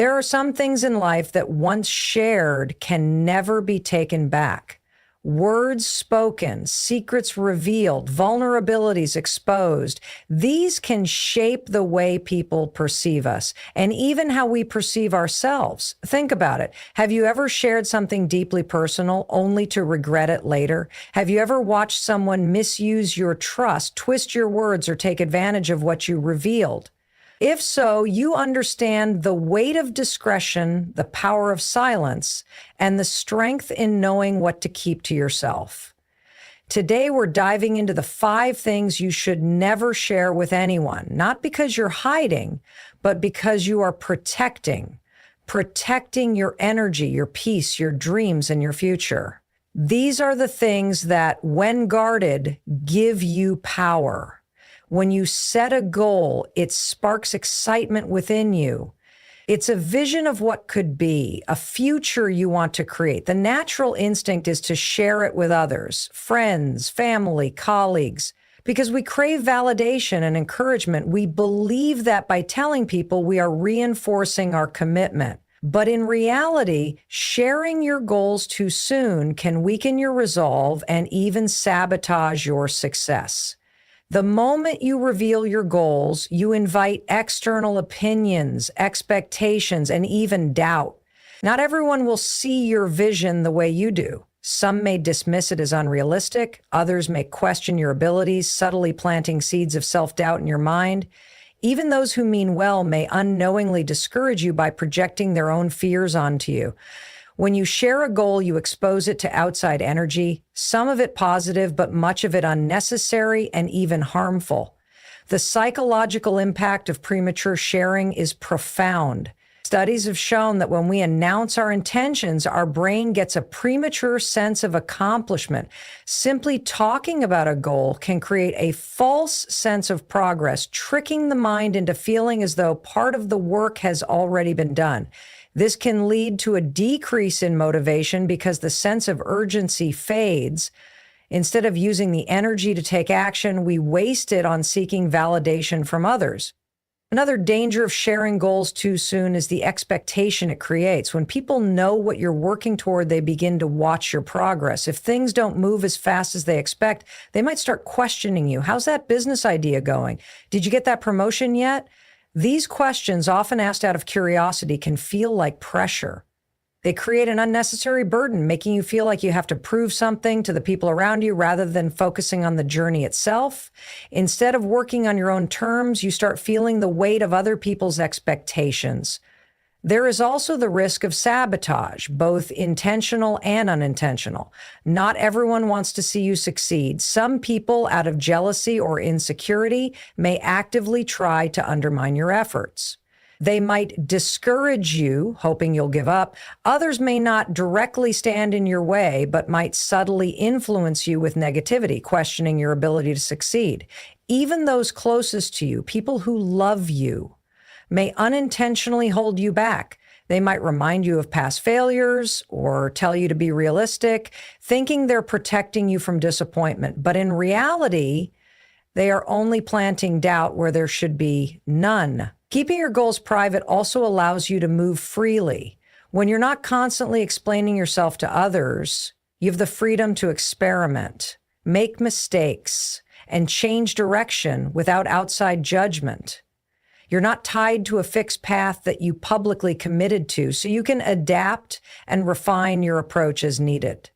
There are some things in life that once shared can never be taken back. Words spoken, secrets revealed, vulnerabilities exposed. These can shape the way people perceive us and even how we perceive ourselves. Think about it. Have you ever shared something deeply personal only to regret it later? Have you ever watched someone misuse your trust, twist your words, or take advantage of what you revealed? If so, you understand the weight of discretion, the power of silence, and the strength in knowing what to keep to yourself. Today, we're diving into the 5 things you should never share with anyone, not because you're hiding, but because you are protecting your energy, your peace, your dreams, and your future. These are the things that, when guarded, give you power. When you set a goal, it sparks excitement within you. It's a vision of what could be, a future you want to create. The natural instinct is to share it with others, friends, family, colleagues. Because we crave validation and encouragement, we believe that by telling people we are reinforcing our commitment. But in reality, sharing your goals too soon can weaken your resolve and even sabotage your success. The moment you reveal your goals, you invite external opinions, expectations, and even doubt. Not everyone will see your vision the way you do. Some may dismiss it as unrealistic. Others may question your abilities, subtly planting seeds of self-doubt in your mind. Even those who mean well may unknowingly discourage you by projecting their own fears onto you. When you share a goal, you expose it to outside energy, some of it positive, but much of it unnecessary and even harmful. The psychological impact of premature sharing is profound. Studies have shown that when we announce our intentions, our brain gets a premature sense of accomplishment. Simply talking about a goal can create a false sense of progress, tricking the mind into feeling as though part of the work has already been done. This can lead to a decrease in motivation because the sense of urgency fades. Instead of using the energy to take action, we waste it on seeking validation from others. Another danger of sharing goals too soon is the expectation it creates. When people know what you're working toward, they begin to watch your progress. If things don't move as fast as they expect, they might start questioning you. How's that business idea going? Did you get that promotion yet? These questions, often asked out of curiosity, can feel like pressure. They create an unnecessary burden, making you feel like you have to prove something to the people around you rather than focusing on the journey itself. Instead of working on your own terms, you start feeling the weight of other people's expectations. There is also the risk of sabotage, both intentional and unintentional. Not everyone wants to see you succeed. Some people, out of jealousy or insecurity, may actively try to undermine your efforts. They might discourage you, hoping you'll give up. Others may not directly stand in your way, but might subtly influence you with negativity, questioning your ability to succeed. Even those closest to you, people who love you, may unintentionally hold you back. They might remind you of past failures or tell you to be realistic, thinking they're protecting you from disappointment. But in reality, they are only planting doubt where there should be none. Keeping your goals private also allows you to move freely. When you're not constantly explaining yourself to others, you have the freedom to experiment, make mistakes, and change direction without outside judgment. You're not tied to a fixed path that you publicly committed to, so you can adapt and refine your approach as needed.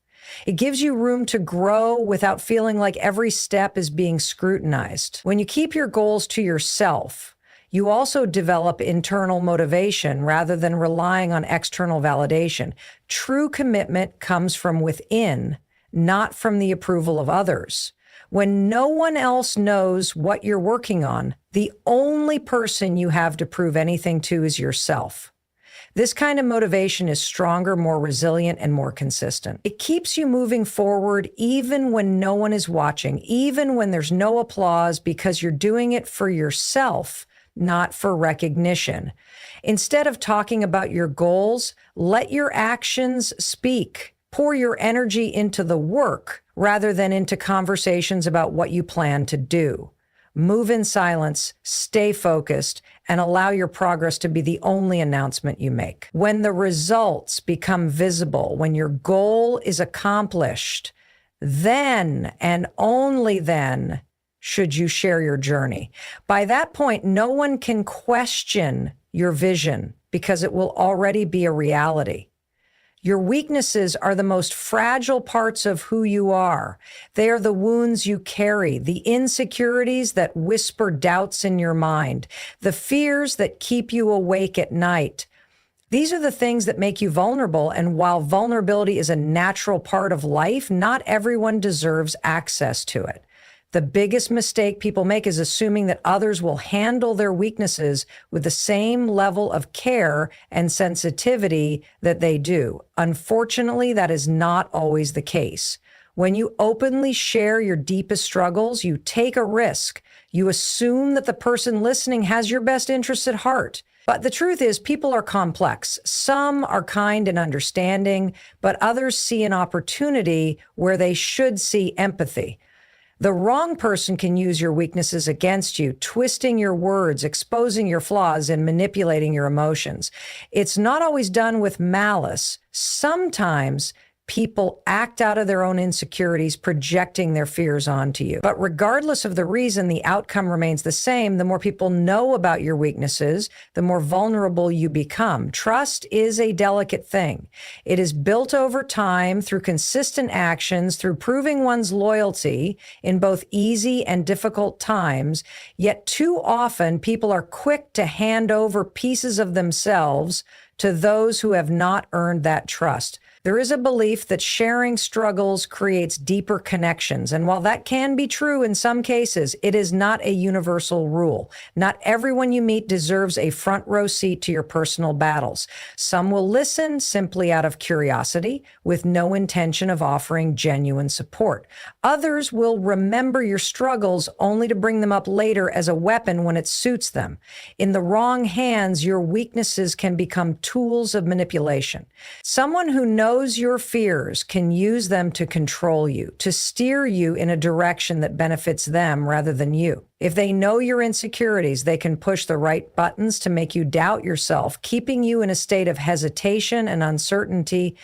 It gives you room to grow without feeling like every step is being scrutinized. When you keep your goals to yourself, you also develop internal motivation rather than relying on external validation. True commitment comes from within, not from the approval of others. When no one else knows what you're working on, the only person you have to prove anything to is yourself. This kind of motivation is stronger, more resilient, and more consistent. It keeps you moving forward even when no one is watching, even when there's no applause, because you're doing it for yourself, not for recognition. Instead of talking about your goals, let your actions speak. Pour your energy into the work rather than into conversations about what you plan to do. Move in silence, stay focused, and allow your progress to be the only announcement you make. When the results become visible, when your goal is accomplished, then and only then should you share your journey. By that point, no one can question your vision because it will already be a reality. Your weaknesses are the most fragile parts of who you are. They are the wounds you carry, the insecurities that whisper doubts in your mind, the fears that keep you awake at night. These are the things that make you vulnerable, and while vulnerability is a natural part of life, not everyone deserves access to it. The biggest mistake people make is assuming that others will handle their weaknesses with the same level of care and sensitivity that they do. Unfortunately, that is not always the case. When you openly share your deepest struggles, you take a risk. You assume that the person listening has your best interests at heart. But the truth is, people are complex. Some are kind and understanding, but others see an opportunity where they should see empathy. The wrong person can use your weaknesses against you, twisting your words, exposing your flaws, and manipulating your emotions. It's not always done with malice. Sometimes people act out of their own insecurities, projecting their fears onto you. But regardless of the reason, the outcome remains the same. The more people know about your weaknesses, the more vulnerable you become. Trust is a delicate thing. It is built over time through consistent actions, through proving one's loyalty in both easy and difficult times. Yet too often, people are quick to hand over pieces of themselves to those who have not earned that trust. There is a belief that sharing struggles creates deeper connections. And while that can be true in some cases, it is not a universal rule. Not everyone you meet deserves a front row seat to your personal battles. Some will listen simply out of curiosity with no intention of offering genuine support. Others will remember your struggles only to bring them up later as a weapon when it suits them. In the wrong hands, your weaknesses can become tools of manipulation. Someone who knows your fears can use them to control you, to steer you in a direction that benefits them rather than you. If they know your insecurities, they can push the right buttons to make you doubt yourself, keeping you in a state of hesitation and uncertainty.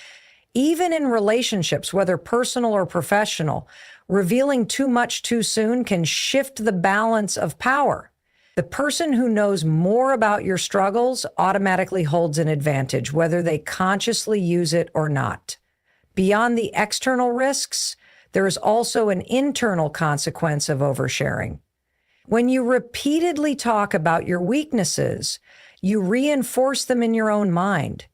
Even in relationships, whether personal or professional, revealing too much too soon can shift the balance of power. The person who knows more about your struggles automatically holds an advantage, whether they consciously use it or not. Beyond the external risks, there is also an internal consequence of oversharing. When you repeatedly talk about your weaknesses, you reinforce them in your own mind.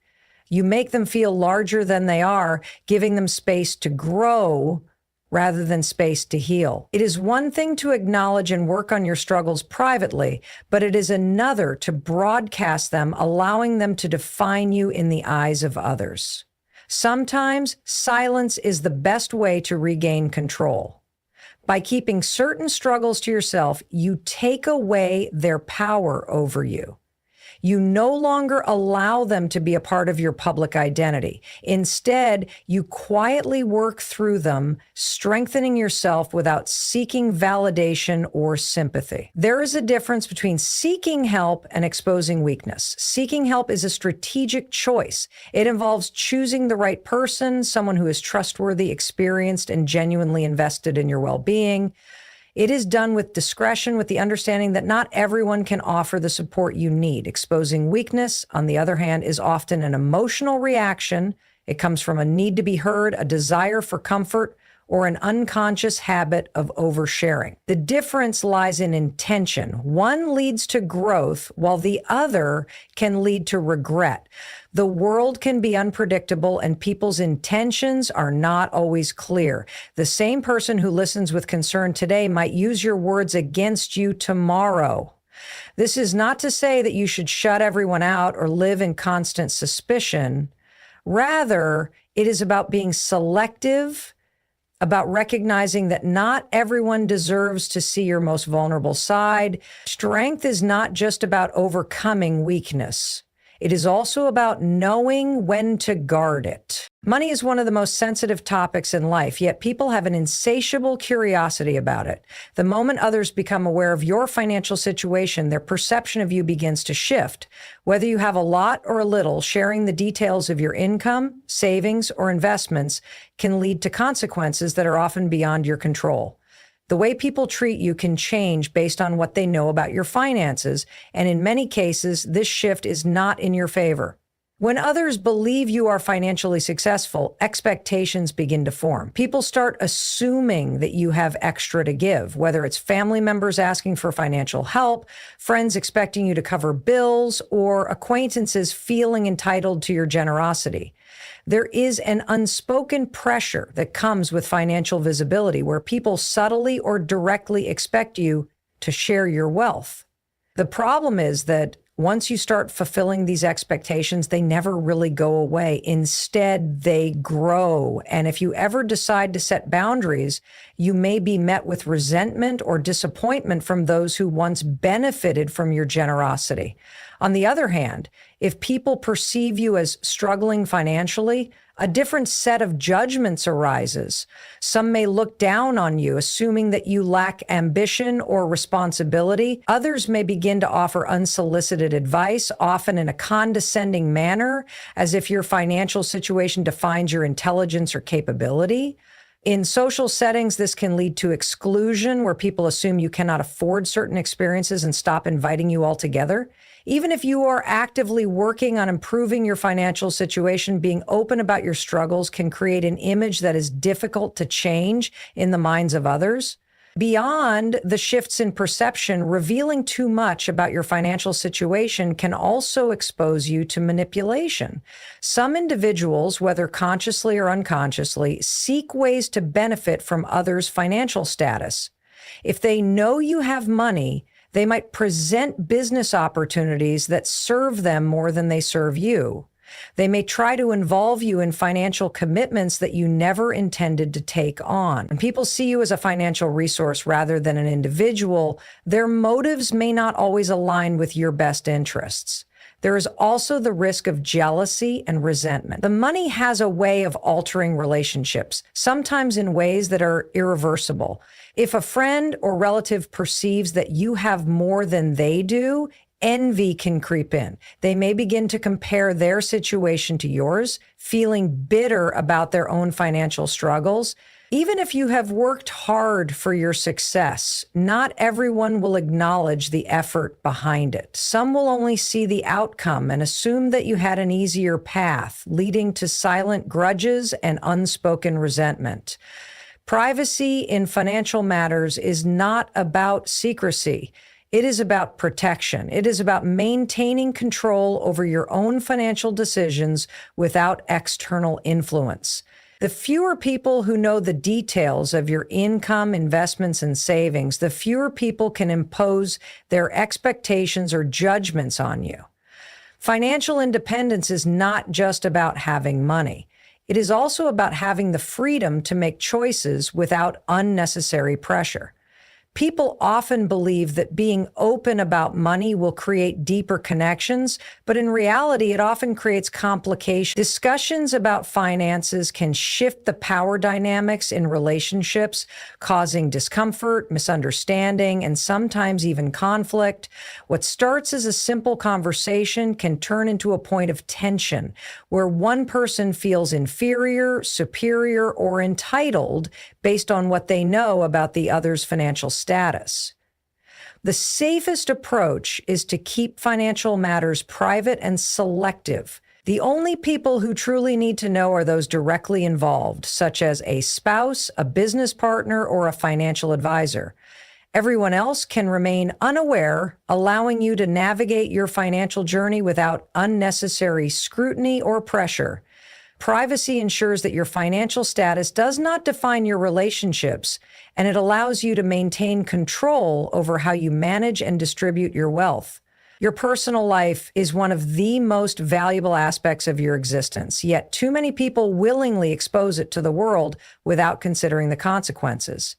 You make them feel larger than they are, giving them space to grow rather than space to heal. It is one thing to acknowledge and work on your struggles privately, but it is another to broadcast them, allowing them to define you in the eyes of others. Sometimes silence is the best way to regain control. By keeping certain struggles to yourself, you take away their power over you. You no longer allow them to be a part of your public identity. Instead, you quietly work through them, strengthening yourself without seeking validation or sympathy. There is a difference between seeking help and exposing weakness. Seeking help is a strategic choice. It involves choosing the right person, someone who is trustworthy, experienced, and genuinely invested in your well-being. It is done with discretion, with the understanding that not everyone can offer the support you need. Exposing weakness, on the other hand, is often an emotional reaction. It comes from a need to be heard, a desire for comfort, or an unconscious habit of oversharing. The difference lies in intention. One leads to growth, while the other can lead to regret. The world can be unpredictable, and people's intentions are not always clear. The same person who listens with concern today might use your words against you tomorrow. This is not to say that you should shut everyone out or live in constant suspicion. Rather, it is about being selective, about recognizing that not everyone deserves to see your most vulnerable side. Strength is not just about overcoming weakness. It is also about knowing when to guard it. Money is one of the most sensitive topics in life, yet people have an insatiable curiosity about it. The moment others become aware of your financial situation, their perception of you begins to shift. Whether you have a lot or a little, sharing the details of your income, savings, or investments can lead to consequences that are often beyond your control. The way people treat you can change based on what they know about your finances, and in many cases, this shift is not in your favor. When others believe you are financially successful, expectations begin to form. People start assuming that you have extra to give, whether it's family members asking for financial help, friends expecting you to cover bills, or acquaintances feeling entitled to your generosity. There is an unspoken pressure that comes with financial visibility where people subtly or directly expect you to share your wealth. The problem is that once you start fulfilling these expectations, they never really go away. Instead, they grow. And if you ever decide to set boundaries, you may be met with resentment or disappointment from those who once benefited from your generosity. On the other hand, if people perceive you as struggling financially, a different set of judgments arises. Some may look down on you, assuming that you lack ambition or responsibility. Others may begin to offer unsolicited advice, often in a condescending manner, as if your financial situation defines your intelligence or capability. In social settings, this can lead to exclusion, where people assume you cannot afford certain experiences and stop inviting you altogether. Even if you are actively working on improving your financial situation, being open about your struggles can create an image that is difficult to change in the minds of others. Beyond the shifts in perception, revealing too much about your financial situation can also expose you to manipulation. Some individuals, whether consciously or unconsciously, seek ways to benefit from others' financial status. If they know you have money, they might present business opportunities that serve them more than they serve you. They may try to involve you in financial commitments that you never intended to take on. When people see you as a financial resource rather than an individual, their motives may not always align with your best interests. There is also the risk of jealousy and resentment. The money has a way of altering relationships, sometimes in ways that are irreversible. If a friend or relative perceives that you have more than they do, envy can creep in. They may begin to compare their situation to yours, feeling bitter about their own financial struggles. Even if you have worked hard for your success, not everyone will acknowledge the effort behind it. Some will only see the outcome and assume that you had an easier path, leading to silent grudges and unspoken resentment. Privacy in financial matters is not about secrecy. It is about protection. It is about maintaining control over your own financial decisions without external influence. The fewer people who know the details of your income, investments, and savings, the fewer people can impose their expectations or judgments on you. Financial independence is not just about having money. It is also about having the freedom to make choices without unnecessary pressure. People often believe that being open about money will create deeper connections, but in reality, it often creates complications. Discussions about finances can shift the power dynamics in relationships, causing discomfort, misunderstanding, and sometimes even conflict. What starts as a simple conversation can turn into a point of tension, where one person feels inferior, superior, or entitled based on what they know about the other's financial status. The safest approach is to keep financial matters private and selective. The only people who truly need to know are those directly involved, such as a spouse, a business partner, or a financial advisor. Everyone else can remain unaware, allowing you to navigate your financial journey without unnecessary scrutiny or pressure. Privacy ensures that your financial status does not define your relationships, and it allows you to maintain control over how you manage and distribute your wealth. Your personal life is one of the most valuable aspects of your existence, yet too many people willingly expose it to the world without considering the consequences.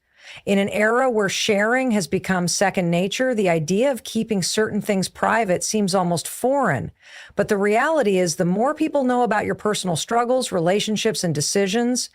In an era where sharing has become second nature, the idea of keeping certain things private seems almost foreign. But the reality is, the more people know about your personal struggles, relationships, and decisions,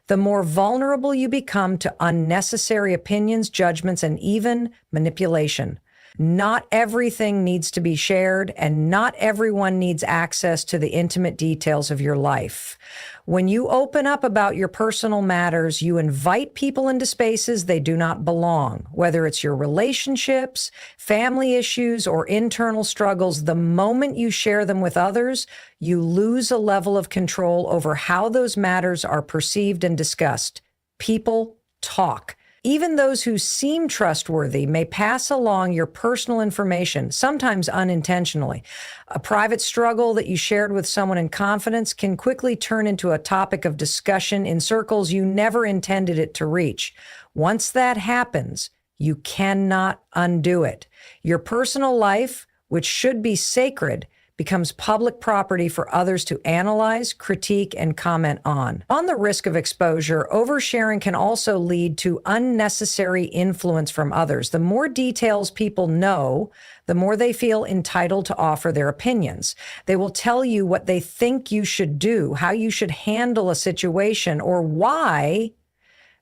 the more vulnerable you become to unnecessary opinions, judgments, and even manipulation. Not everything needs to be shared, and not everyone needs access to the intimate details of your life. When you open up about your personal matters, you invite people into spaces they do not belong. Whether it's your relationships, family issues, or internal struggles, the moment you share them with others, you lose a level of control over how those matters are perceived and discussed. People talk. Even those who seem trustworthy may pass along your personal information, sometimes unintentionally. A private struggle that you shared with someone in confidence can quickly turn into a topic of discussion in circles you never intended it to reach. Once that happens, you cannot undo it. Your personal life, which should be sacred, becomes public property for others to analyze, critique, and comment on. On the risk of exposure, oversharing can also lead to unnecessary influence from others. The more details people know, the more they feel entitled to offer their opinions. They will tell you what they think you should do, how you should handle a situation, or why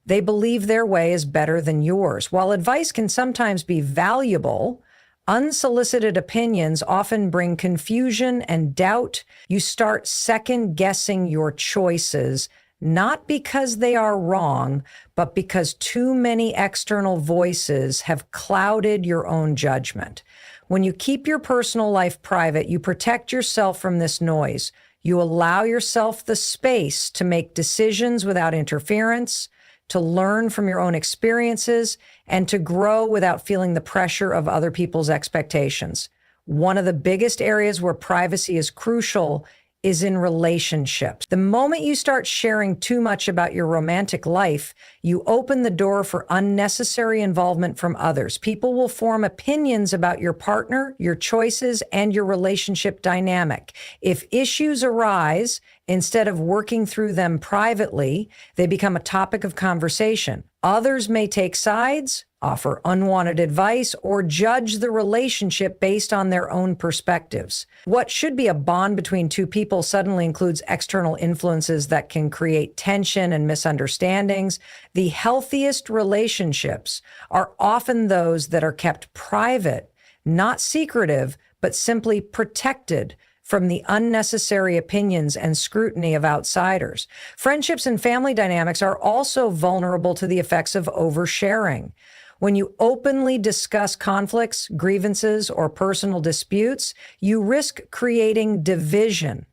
they believe their way is better than yours. While advice can sometimes be valuable, unsolicited opinions often bring confusion and doubt. You start second-guessing your choices, not because they are wrong, but because too many external voices have clouded your own judgment. When you keep your personal life private, you protect yourself from this noise. You allow yourself the space to make decisions without interference, to learn from your own experiences, and to grow without feeling the pressure of other people's expectations. One of the biggest areas where privacy is crucial is in relationships. The moment you start sharing too much about your romantic life, you open the door for unnecessary involvement from others. People will form opinions about your partner, your choices, and your relationship dynamic. If issues arise, instead of working through them privately, they become a topic of conversation. Others may take sides, offer unwanted advice, or judge the relationship based on their own perspectives. What should be a bond between two people suddenly includes external influences that can create tension and misunderstandings. The healthiest relationships are often those that are kept private, not secretive, but simply protected from the unnecessary opinions and scrutiny of outsiders. Friendships and family dynamics are also vulnerable to the effects of oversharing. When you openly discuss conflicts, grievances, or personal disputes, you risk creating division.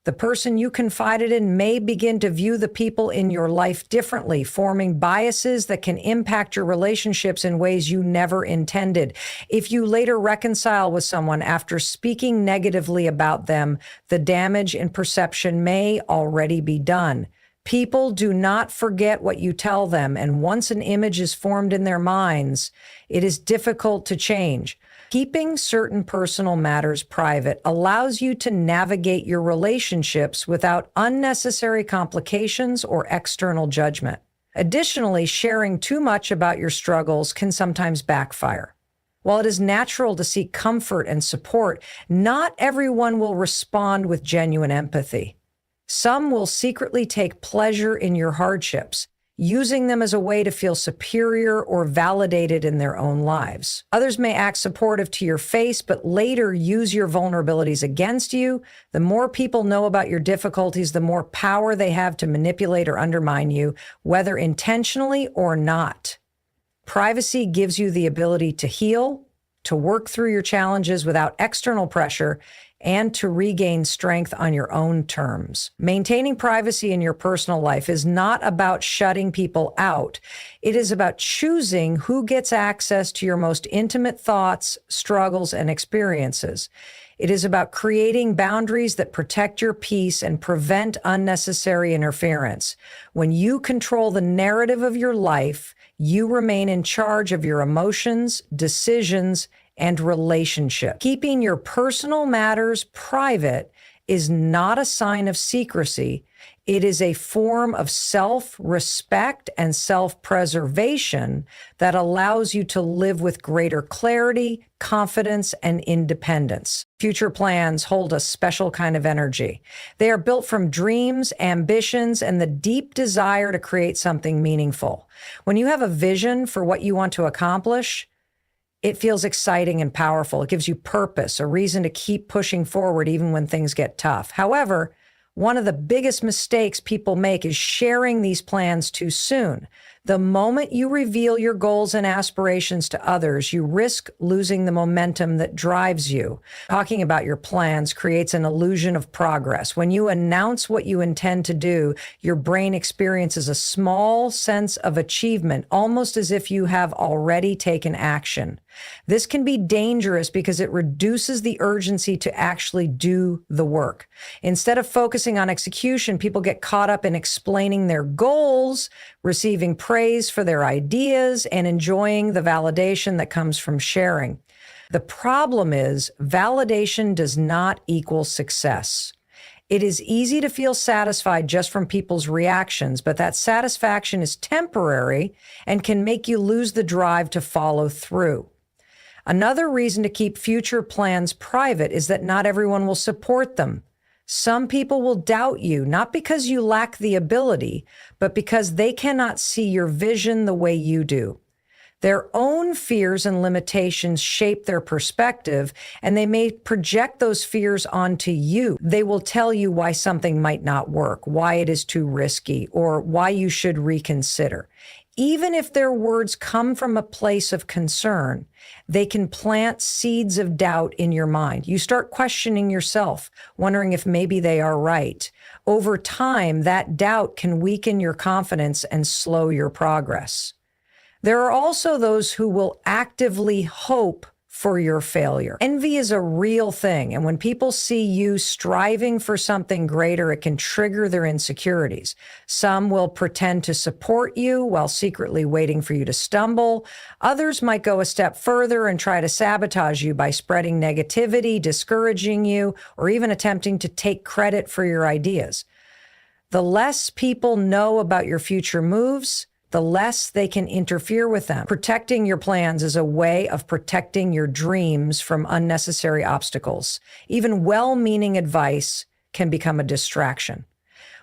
The person you confided in may begin to view the people in your life differently, forming biases that can impact your relationships in ways you never intended. If you later reconcile with someone after speaking negatively about them, the damage in perception may already be done. People do not forget what you tell them, and once an image is formed in their minds, it is difficult to change. Keeping certain personal matters private allows you to navigate your relationships without unnecessary complications or external judgment. Additionally, sharing too much about your struggles can sometimes backfire. While it is natural to seek comfort and support, not everyone will respond with genuine empathy. Some will secretly take pleasure in your hardships, using them as a way to feel superior or validated in their own lives. Others may act supportive to your face, but later use your vulnerabilities against you. The more people know about your difficulties, the more power they have to manipulate or undermine you, whether intentionally or not. Privacy gives you the ability to heal, to work through your challenges without external pressure, and to regain strength on your own terms. Maintaining privacy in your personal life is not about shutting people out. It is about choosing who gets access to your most intimate thoughts, struggles, and experiences. It is about creating boundaries that protect your peace and prevent unnecessary interference. When you control the narrative of your life, you remain in charge of your emotions, decisions, and relationship. Keeping your personal matters private is not a sign of secrecy. It is a form of self-respect and self-preservation that allows you to live with greater clarity, confidence, and independence. Future plans hold a special kind of energy. They are built from dreams, ambitions, and the deep desire to create something meaningful. When you have a vision for what you want to accomplish, it feels exciting and powerful. It gives you purpose, a reason to keep pushing forward even when things get tough. However, one of the biggest mistakes people make is sharing these plans too soon. The moment you reveal your goals and aspirations to others, you risk losing the momentum that drives you. Talking about your plans creates an illusion of progress. When you announce what you intend to do, your brain experiences a small sense of achievement, almost as if you have already taken action. This can be dangerous because it reduces the urgency to actually do the work. Instead of focusing on execution, people get caught up in explaining their goals, receiving praise for their ideas, and enjoying the validation that comes from sharing. The problem is, validation does not equal success. It is easy to feel satisfied just from people's reactions, but that satisfaction is temporary and can make you lose the drive to follow through. Another reason to keep future plans private is that not everyone will support them. Some people will doubt you, not because you lack the ability, but because they cannot see your vision the way you do. Their own fears and limitations shape their perspective, and they may project those fears onto you. They will tell you why something might not work, why it is too risky, or why you should reconsider. Even if their words come from a place of concern, they can plant seeds of doubt in your mind. You start questioning yourself, wondering if maybe they are right. Over time, that doubt can weaken your confidence and slow your progress. There are also those who will actively hope for your failure. Envy is a real thing, and when people see you striving for something greater, it can trigger their insecurities. Some will pretend to support you while secretly waiting for you to stumble. Others might go a step further and try to sabotage you by spreading negativity, discouraging you, or even attempting to take credit for your ideas. The less people know about your future moves, the less they can interfere with them. Protecting your plans is a way of protecting your dreams from unnecessary obstacles. Even well-meaning advice can become a distraction.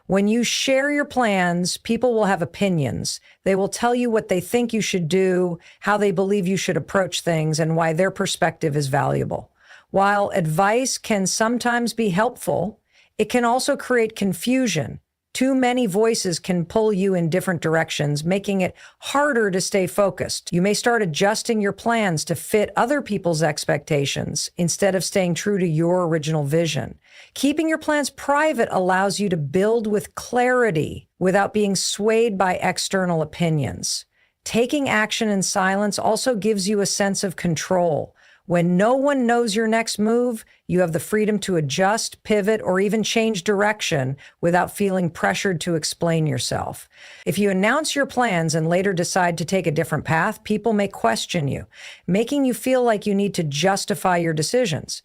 When you share your plans, people will have opinions. They will tell you what they think you should do, how they believe you should approach things, and why their perspective is valuable. While advice can sometimes be helpful, it can also create confusion. Too many voices can pull you in different directions, making it harder to stay focused. You may start adjusting your plans to fit other people's expectations instead of staying true to your original vision. Keeping your plans private allows you to build with clarity without being swayed by external opinions. Taking action in silence also gives you a sense of control. When no one knows your next move, you have the freedom to adjust, pivot, or even change direction without feeling pressured to explain yourself. If you announce your plans and later decide to take a different path, people may question you, making you feel like you need to justify your decisions.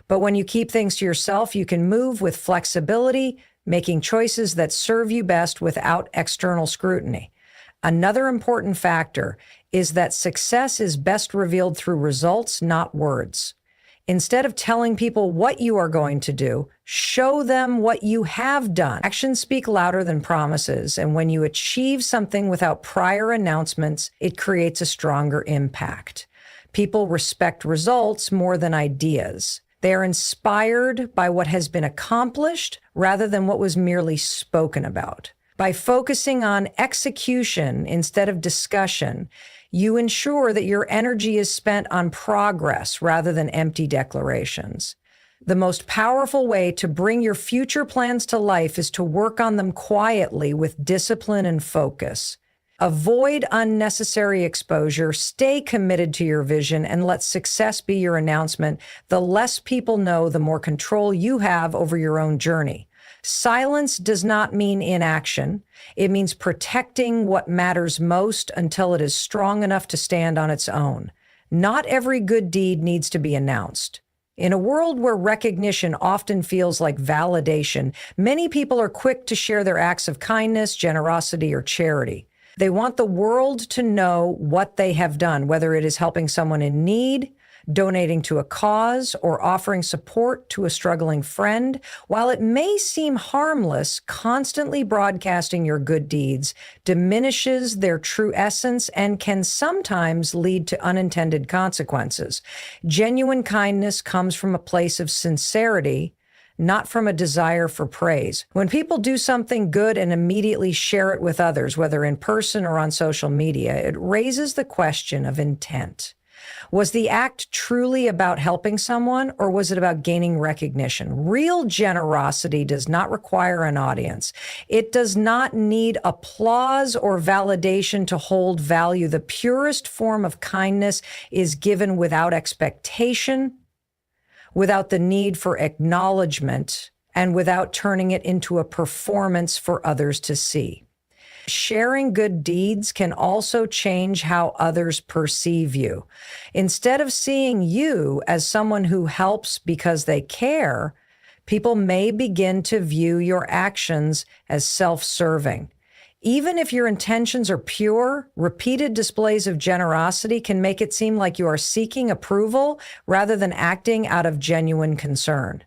But when you keep things to yourself, you can move with flexibility, making choices that serve you best without external scrutiny. Another important factor is that success is best revealed through results, not words. Instead of telling people what you are going to do, show them what you have done. Actions speak louder than promises, and when you achieve something without prior announcements, it creates a stronger impact. People respect results more than ideas. They are inspired by what has been accomplished rather than what was merely spoken about. By focusing on execution instead of discussion, you ensure that your energy is spent on progress rather than empty declarations. The most powerful way to bring your future plans to life is to work on them quietly with discipline and focus. Avoid unnecessary exposure, stay committed to your vision, and let success be your announcement. The less people know, the more control you have over your own journey. Silence does not mean inaction. It means protecting what matters most until it is strong enough to stand on its own. Not every good deed needs to be announced. In a world where recognition often feels like validation, many people are quick to share their acts of kindness, generosity, or charity. They want the world to know what they have done, whether it is helping someone in need, donating to a cause, or offering support to a struggling friend. While it may seem harmless, constantly broadcasting your good deeds diminishes their true essence and can sometimes lead to unintended consequences. Genuine kindness comes from a place of sincerity, not from a desire for praise. When people do something good and immediately share it with others, whether in person or on social media, it raises the question of intent. Was the act truly about helping someone, or was it about gaining recognition? Real generosity does not require an audience. It does not need applause or validation to hold value. The purest form of kindness is given without expectation, without the need for acknowledgement, and without turning it into a performance for others to see. Sharing good deeds can also change how others perceive you. Instead of seeing you as someone who helps because they care, people may begin to view your actions as self-serving. Even if your intentions are pure, repeated displays of generosity can make it seem like you are seeking approval rather than acting out of genuine concern.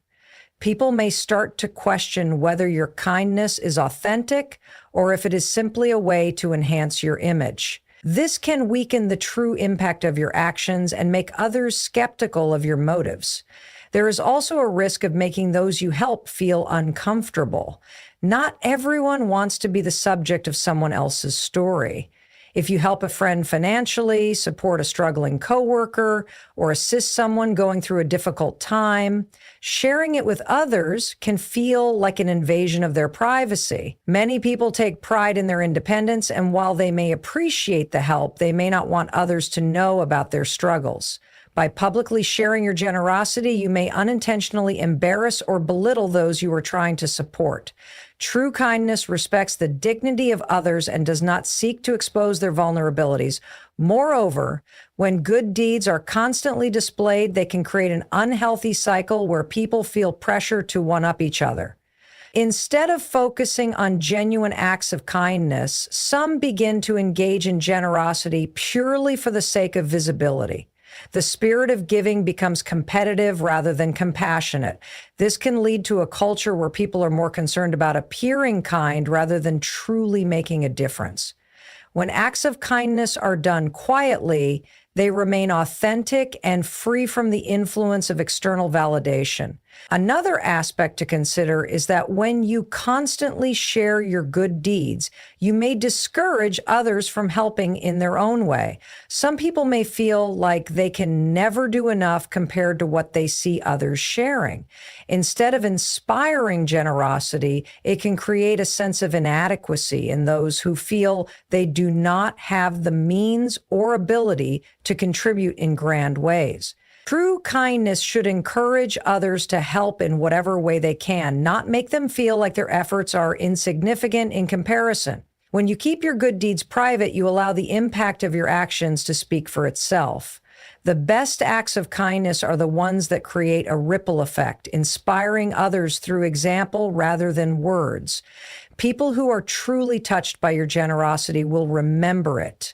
People may start to question whether your kindness is authentic or if it is simply a way to enhance your image. This can weaken the true impact of your actions and make others skeptical of your motives. There is also a risk of making those you help feel uncomfortable. Not everyone wants to be the subject of someone else's story. If you help a friend financially, support a struggling coworker, or assist someone going through a difficult time, sharing it with others can feel like an invasion of their privacy. Many people take pride in their independence, and while they may appreciate the help, they may not want others to know about their struggles. By publicly sharing your generosity, you may unintentionally embarrass or belittle those you are trying to support. True kindness respects the dignity of others and does not seek to expose their vulnerabilities. Moreover, when good deeds are constantly displayed, they can create an unhealthy cycle where people feel pressure to one-up each other. Instead of focusing on genuine acts of kindness, some begin to engage in generosity purely for the sake of visibility. The spirit of giving becomes competitive rather than compassionate. This can lead to a culture where people are more concerned about appearing kind rather than truly making a difference. When acts of kindness are done quietly, they remain authentic and free from the influence of external validation. Another aspect to consider is that when you constantly share your good deeds, you may discourage others from helping in their own way. Some people may feel like they can never do enough compared to what they see others sharing. Instead of inspiring generosity, it can create a sense of inadequacy in those who feel they do not have the means or ability to contribute in grand ways. True kindness should encourage others to help in whatever way they can, not make them feel like their efforts are insignificant in comparison. When you keep your good deeds private, you allow the impact of your actions to speak for itself. The best acts of kindness are the ones that create a ripple effect, inspiring others through example rather than words. People who are truly touched by your generosity will remember it.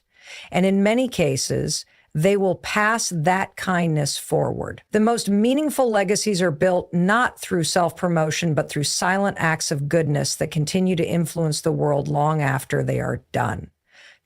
And in many cases, they will pass that kindness forward. The most meaningful legacies are built not through self-promotion, but through silent acts of goodness that continue to influence the world long after they are done.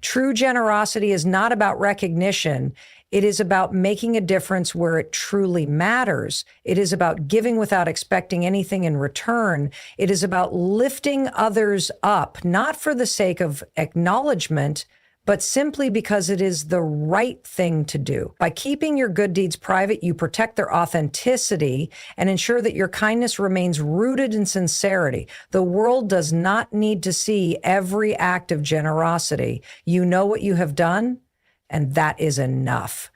True generosity is not about recognition. It is about making a difference where it truly matters. It is about giving without expecting anything in return. It is about lifting others up, not for the sake of acknowledgement, but simply because it is the right thing to do. By keeping your good deeds private, you protect their authenticity and ensure that your kindness remains rooted in sincerity. The world does not need to see every act of generosity. You know what you have done, and that is enough.